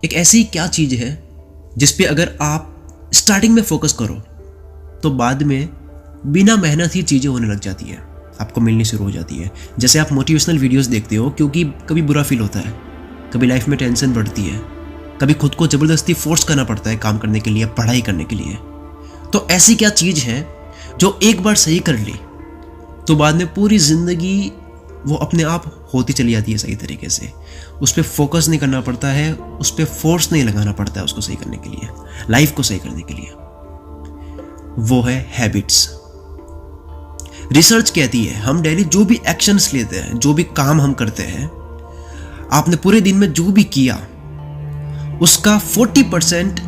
एक ऐसी क्या चीज़ है जिस पे अगर आप स्टार्टिंग में फोकस करो तो बाद में बिना मेहनत ही चीज़ें होने लग जाती है, आपको मिलनी शुरू हो जाती है। जैसे आप मोटिवेशनल वीडियोस देखते हो क्योंकि कभी बुरा फील होता है, कभी लाइफ में टेंशन बढ़ती है, कभी खुद को ज़बरदस्ती फोर्स करना पड़ता है काम करने के लिए, पढ़ाई करने के लिए। तो ऐसी क्या चीज़ है जो एक बार सही कर ली तो बाद में पूरी ज़िंदगी वो अपने आप होती चली जाती है सही तरीके से। उस पर फोकस नहीं करना पड़ता है, उस पर फोर्स नहीं लगाना पड़ता है उसको सही करने के लिए, लाइफ को सही करने के लिए। वो है हैबिट्स। रिसर्च कहती है हम डेली जो भी एक्शंस लेते हैं, जो भी काम हम करते हैं, आपने पूरे दिन में जो भी किया उसका 40%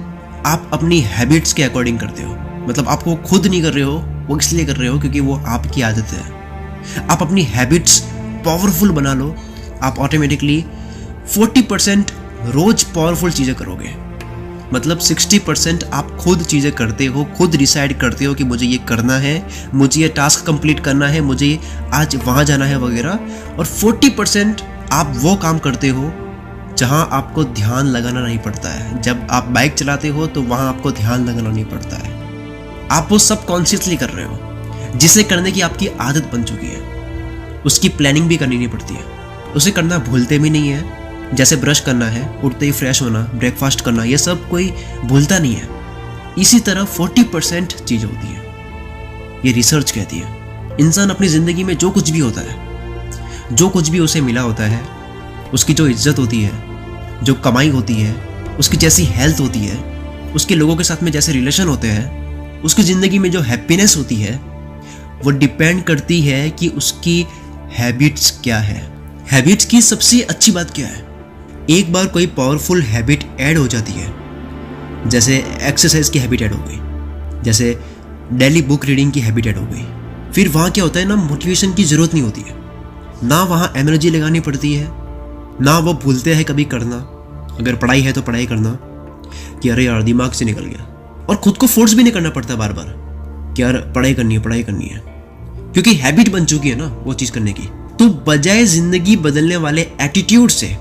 आप अपनी हैबिट्स के अकॉर्डिंग करते हो। मतलब आप वो खुद नहीं कर रहे हो, वो इसलिए कर रहे हो क्योंकि वो आपकी आदत है। आप अपनी हैबिट्स पावरफुल बना लो, आप ऑटोमेटिकली 40% रोज पावरफुल चीज़ें करोगे। मतलब 60% आप खुद चीज़ें करते हो, खुद डिसाइड करते हो कि मुझे ये करना है, मुझे ये टास्क कंप्लीट करना है, मुझे आज वहाँ जाना है वगैरह। और 40% आप वो काम करते हो जहाँ आपको ध्यान लगाना नहीं पड़ता है। जब आप बाइक चलाते हो तो वहाँ आपको ध्यान लगाना नहीं पड़ता है, आप वो सब कॉन्शियसली कर रहे हो, जिसे करने की आपकी आदत बन चुकी है। उसकी प्लानिंग भी करनी नहीं पड़ती है, उसे करना भूलते भी नहीं है। जैसे ब्रश करना है, उठते ही फ्रेश होना, ब्रेकफास्ट करना, ये सब कोई भूलता नहीं है। इसी तरह 40% चीज़ होती है, ये रिसर्च कहती है। इंसान अपनी ज़िंदगी में जो कुछ भी होता है, जो कुछ भी उसे मिला होता है, उसकी जो इज्जत होती है, जो कमाई होती है, उसकी जैसी हेल्थ होती है, उसके लोगों के साथ में जैसे रिलेशन होते हैं, उसकी ज़िंदगी में जो हैप्पीनेस होती है, वो डिपेंड करती है कि उसकी हैबिट्स क्या है। हैबिट्स की सबसे अच्छी बात क्या है, एक बार कोई पावरफुल हैबिट ऐड हो जाती है, जैसे एक्सरसाइज की हैबिट ऐड हो गई, जैसे डेली बुक रीडिंग की हैबिट ऐड हो गई, फिर वहाँ क्या होता है ना, मोटिवेशन की ज़रूरत नहीं होती है, ना वहाँ एनर्जी लगानी पड़ती है, ना वो भूलते हैं कभी करना। अगर पढ़ाई है तो पढ़ाई करना कि अरे यार दिमाग से निकल गया, और खुद को फोर्स भी नहीं करना पड़ता बार बार कि यार पढ़ाई करनी है, क्योंकि हैबिट बन चुकी है ना वो चीज़ करने की। तो बजाय ज़िंदगी बदलने वाले एटीट्यूड से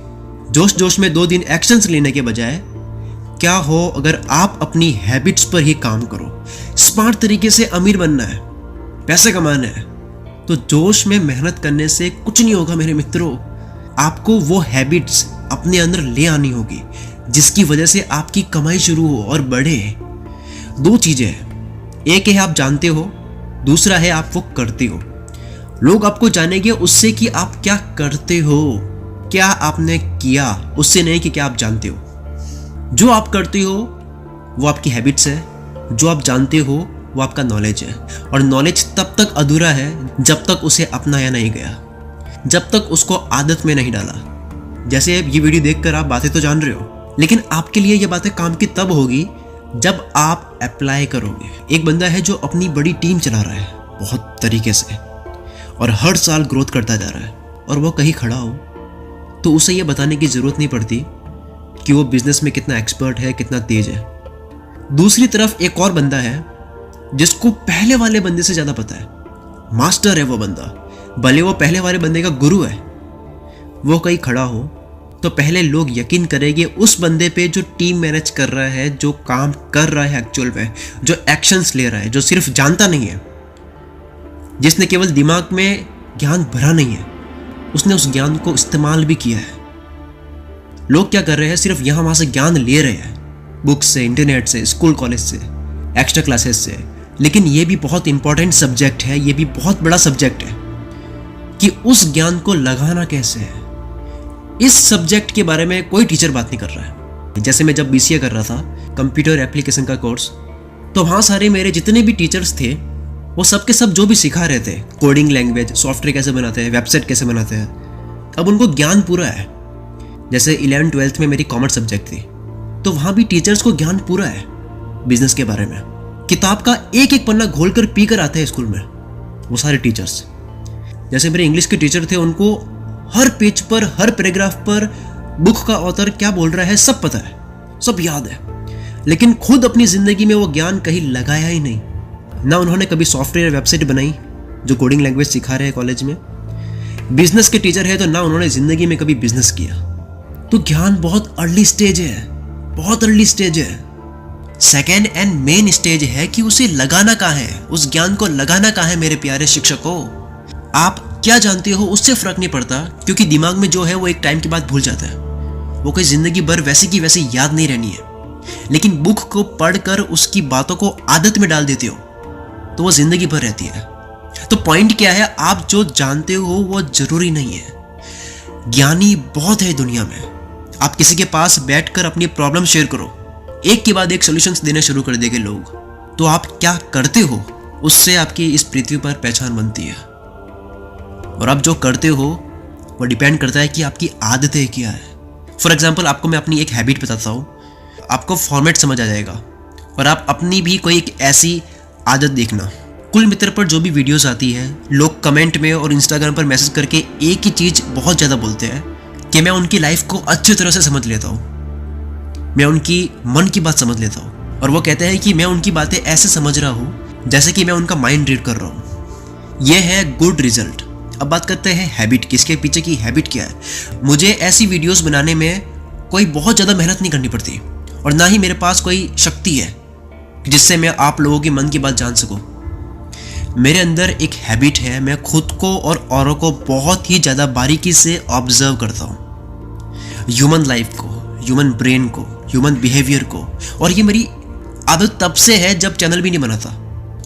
जोश जोश में 2 दिन एक्शंस लेने के बजाय क्या हो अगर आप अपनी हैबिट्स पर ही काम करो। स्मार्ट तरीके से अमीर बनना है, पैसे कमाना है, तो जोश में मेहनत करने से कुछ नहीं होगा मेरे मित्रों। आपको वो हैबिट्स अपने अंदर ले आनी होगी जिसकी वजह से आपकी कमाई शुरू हो और बढ़े। 2 चीज़ें हैं, एक है आप जानते हो, दूसरा है आप वो करते हो। लोग आपको जानेंगे उससे कि आप क्या करते हो, क्या आपने किया, उससे नहीं कि क्या आप जानते हो। जो आप करते हो वो आपकी हैबिट्स है, जो आप जानते हो वो आपका नॉलेज है। और नॉलेज तब तक अधूरा है जब तक उसे अपनाया नहीं गया, जब तक उसको आदत में नहीं डाला। जैसे ये वीडियो देखकर आप बातें तो जान रहे हो, लेकिन आपके लिए ये बातें काम की तब होगी जब आप अप्लाई करोगे। एक बंदा है जो अपनी बड़ी टीम चला रहा है बहुत तरीके से और हर साल ग्रोथ करता जा रहा है, और वो कहीं खड़ा हो तो उसे ये बताने की ज़रूरत नहीं पड़ती कि वो बिजनेस में कितना एक्सपर्ट है, कितना तेज है। दूसरी तरफ एक और बंदा है जिसको पहले वाले बंदे से ज़्यादा पता है, मास्टर है वो बंदा, भले वो पहले वाले बंदे का गुरु है। वो कहीं खड़ा हो तो पहले लोग यकीन करेंगे उस बंदे पे जो टीम मैनेज कर रहा है, जो काम कर रहा है एक्चुअल में, जो एक्शंस ले रहा है, जो सिर्फ जानता नहीं है, जिसने केवल दिमाग में ज्ञान भरा नहीं है, उसने उस ज्ञान को इस्तेमाल भी किया है। लोग क्या कर रहे हैं, सिर्फ यहाँ वहाँ से ज्ञान ले रहे हैं, बुक्स से, इंटरनेट से, स्कूल कॉलेज से, एक्स्ट्रा क्लासेस से। लेकिन ये भी बहुत इंपॉर्टेंट सब्जेक्ट है, ये भी बहुत बड़ा सब्जेक्ट है कि उस ज्ञान को लगाना कैसे है। इस सब्जेक्ट के बारे में कोई टीचर बात नहीं कर रहा है। जैसे मैं जब BCA कर रहा था, कंप्यूटर एप्लीकेशन का कोर्स, तो वहाँ सारे मेरे जितने भी टीचर्स थे वो सब के सब जो भी सिखा रहे थे, कोडिंग लैंग्वेज, सॉफ्टवेयर कैसे बनाते हैं, वेबसाइट कैसे बनाते हैं, अब उनको ज्ञान पूरा है। जैसे 11th-12th में मेरी कॉमर्स सब्जेक्ट थी, तो वहाँ भी टीचर्स को ज्ञान पूरा है बिजनेस के बारे में। किताब का एक एक पन्ना घोल कर पी कर आते हैं स्कूल में वो सारे टीचर्स। जैसे मेरे इंग्लिश के टीचर थे, उनको हर पेज पर, हर पैराग्राफ पर बुक का ऑथर क्या बोल रहा है सब पता है, सब याद है, लेकिन खुद अपनी ज़िंदगी में वो ज्ञान कहीं लगाया ही नहीं। ना उन्होंने कभी सॉफ्टवेयर वेबसाइट बनाई जो कोडिंग लैंग्वेज सिखा रहे हैं कॉलेज में। बिजनेस के टीचर है तो ना उन्होंने ज़िंदगी में कभी बिजनेस किया। तो ज्ञान बहुत अर्ली स्टेज है, बहुत अर्ली स्टेज है। सेकेंड एंड मेन स्टेज है कि उसे लगाना कहाँ है, उस ज्ञान को लगाना कहाँ है। मेरे प्यारे शिक्षकों, आप क्या जानते हो उससे फर्क नहीं पड़ता, क्योंकि दिमाग में जो है वो एक टाइम के बाद भूल जाता है, वो कोई जिंदगी भर वैसी की वैसी याद नहीं रहनी है। लेकिन बुक को पढ़कर उसकी बातों को आदत में डाल देते हो तो वो जिंदगी भर रहती है। तो पॉइंट क्या है, आप जो जानते हो वो जरूरी नहीं है। ज्ञानी बहुत है दुनिया में। आप किसी के पास बैठकर अपनी प्रॉब्लम शेयर करो, एक के बाद एक सॉल्यूशंस देना शुरू कर देंगे लोग। तो आप क्या करते हो उससे आपकी इस पृथ्वी पर पहचान बनती है। और आप जो करते हो वो डिपेंड करता है कि आपकी आदतें क्या है। फॉर एग्जाम्पल, आपको मैं अपनी एक हैबिट बताता हूँ, आपको फॉर्मेट समझ आ जाएगा। और आप अपनी भी कोई एक ऐसी आदत देखना। कुल मित्र पर जो भी वीडियोस आती है, लोग कमेंट में और इंस्टाग्राम पर मैसेज करके एक ही चीज़ बहुत ज़्यादा बोलते हैं कि मैं उनकी लाइफ को अच्छी तरह से समझ लेता हूँ, मैं उनकी मन की बात समझ लेता हूँ। और वो कहते हैं कि मैं उनकी बातें ऐसे समझ रहा हूँ जैसे कि मैं उनका माइंड रीड कर रहा हूँ। यह है गुड रिजल्ट। अब बात करते हैं हैबिट की, इसके पीछे की हैबिट क्या है। मुझे ऐसी वीडियोस बनाने में कोई बहुत ज़्यादा मेहनत नहीं करनी पड़ती, और ना ही मेरे पास कोई शक्ति है जिससे मैं आप लोगों के मन की बात जान सकूं। मेरे अंदर एक हैबिट है, मैं खुद को और औरों को बहुत ही ज़्यादा बारीकी से ऑब्जर्व करता हूँ, ह्यूमन लाइफ को, ह्यूमन ब्रेन को, ह्यूमन बिहेवियर को। और ये मेरी आदत तब से है जब चैनल भी नहीं बना था।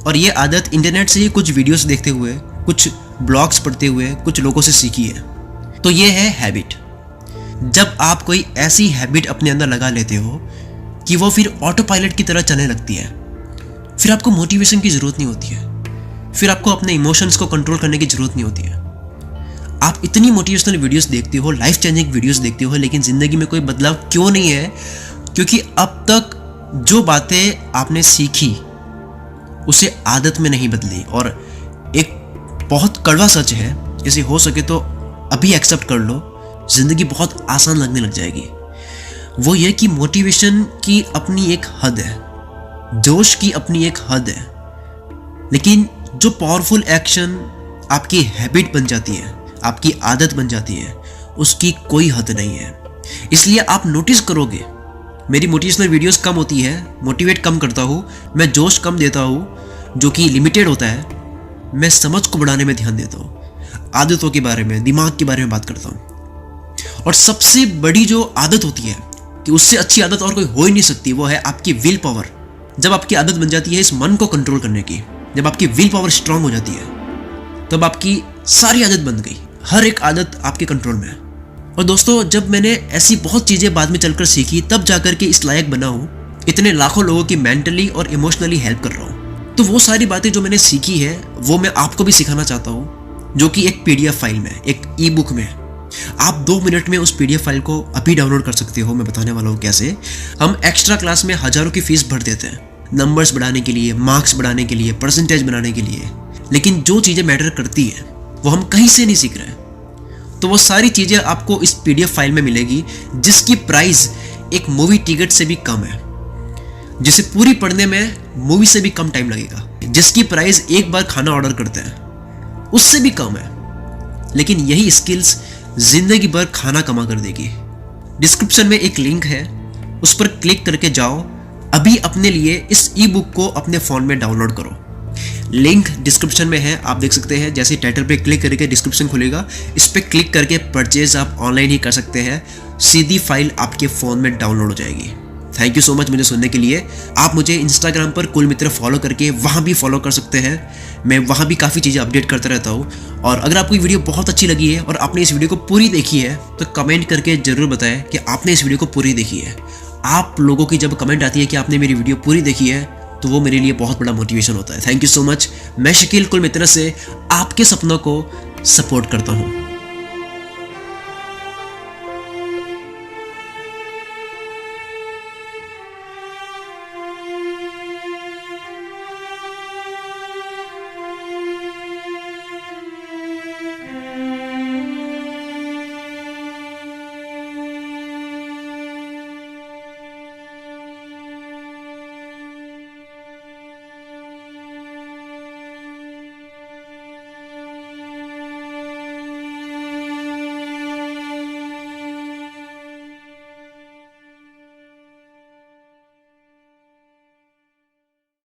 और ये आदत इंटरनेट से ही कुछ वीडियोस देखते हुए, कुछ ब्लॉग्स पढ़ते हुए, कुछ लोगों से सीखी है। तो ये है हैबिट। जब आप कोई ऐसी हैबिट अपने अंदर लगा लेते हो कि वो फिर ऑटो पायलट की तरह चलने लगती है, फिर आपको मोटिवेशन की ज़रूरत नहीं होती है, फिर आपको अपने इमोशंस को कंट्रोल करने की ज़रूरत नहीं होती है। आप इतनी मोटिवेशनल वीडियोस देखते हो, लाइफ चेंजिंग वीडियोस देखते हो, लेकिन ज़िंदगी में कोई बदलाव क्यों नहीं है? क्योंकि अब तक जो बातें आपने सीखी उसे आदत में नहीं बदली। और एक बहुत कड़वा सच है, इसे हो सके तो अभी एक्सेप्ट कर लो, ज़िंदगी बहुत आसान लगने लग जाएगी। वो ये कि मोटिवेशन की अपनी एक हद है, जोश की अपनी एक हद है, लेकिन जो पावरफुल एक्शन आपकी हैबिट बन जाती है, आपकी आदत बन जाती है, उसकी कोई हद नहीं है। इसलिए आप नोटिस करोगे, मेरी मोटिवेशनल वीडियोस कम होती है, मोटिवेट कम करता हूँ, मैं जोश कम देता हूँ जो कि लिमिटेड होता है, मैं समझ को बढ़ाने में ध्यान देता हूँ, आदतों के बारे में, दिमाग के बारे में बात करता हूँ। और सबसे बड़ी जो आदत होती है कि उससे अच्छी आदत और कोई हो ही नहीं सकती, वो है आपकी विल पावर। जब आपकी आदत बन जाती है इस मन को कंट्रोल करने की, जब आपकी विल पावर स्ट्रांग हो जाती है, तब आपकी सारी आदत बन गई, हर एक आदत आपके कंट्रोल में है। और दोस्तों, जब मैंने ऐसी बहुत चीज़ें बाद में चलकर सीखी, तब जाकर के इस लायक बना हूँ, इतने लाखों लोगों की मेंटली और इमोशनली हेल्प कर रहा हूँ। तो वो सारी बातें जो मैंने सीखी है वो मैं आपको भी सिखाना चाहता हूँ, जो कि एक PDF फाइल में, एक ई-बुक में। आप 2 मिनट में उस PDF फाइल को अभी डाउनलोड कर सकते हो। मैं बताने वाला हूँ कैसे। हम एक्स्ट्रा क्लास में हज़ारों की फीस भर देते हैं, नंबर्स बढ़ाने के लिए, मार्क्स बढ़ाने के लिए, परसेंटेज बनाने के लिए, लेकिन जो चीज़ें मैटर करती है वो हम कहीं से नहीं सीख रहे। तो वो सारी चीज़ें आपको इस PDF फाइल में मिलेगी, जिसकी प्राइस एक मूवी टिकट से भी कम है, जिसे पूरी पढ़ने में मूवी से भी कम टाइम लगेगा, जिसकी प्राइस एक बार खाना ऑर्डर करते हैं उससे भी कम है। लेकिन यही स्किल्स जिंदगी भर खाना कमा कर देगी। डिस्क्रिप्शन में एक लिंक है, उस पर क्लिक करके जाओ, अभी अपने लिए इस ई-बुक को अपने फ़ोन में डाउनलोड करो। लिंक डिस्क्रिप्शन में है, आप देख सकते हैं। जैसे टाइटल पे क्लिक करके डिस्क्रिप्शन खुलेगा, इस पर क्लिक करके परचेज आप ऑनलाइन ही कर सकते हैं, सीधी फाइल आपके फ़ोन में डाउनलोड हो जाएगी। थैंक यू सो मच मुझे सुनने के लिए। आप मुझे इंस्टाग्राम पर कुल मित्र फॉलो करके वहाँ भी फॉलो कर सकते हैं, मैं वहाँ भी काफ़ी चीज़ें अपडेट करता रहता हूँ। और अगर आपको ये वीडियो बहुत अच्छी लगी है और आपने इस वीडियो को पूरी देखी है, तो कमेंट करके ज़रूर बताएं कि आपने इस वीडियो को पूरी देखी है। आप लोगों की जब कमेंट आती है कि आपने मेरी वीडियो पूरी देखी है, तो वो मेरे लिए बहुत बड़ा मोटिवेशन होता है। Thank you so much. मैं शकील कुल मित्र से आपके सपनों को सपोर्ट करता हूँ।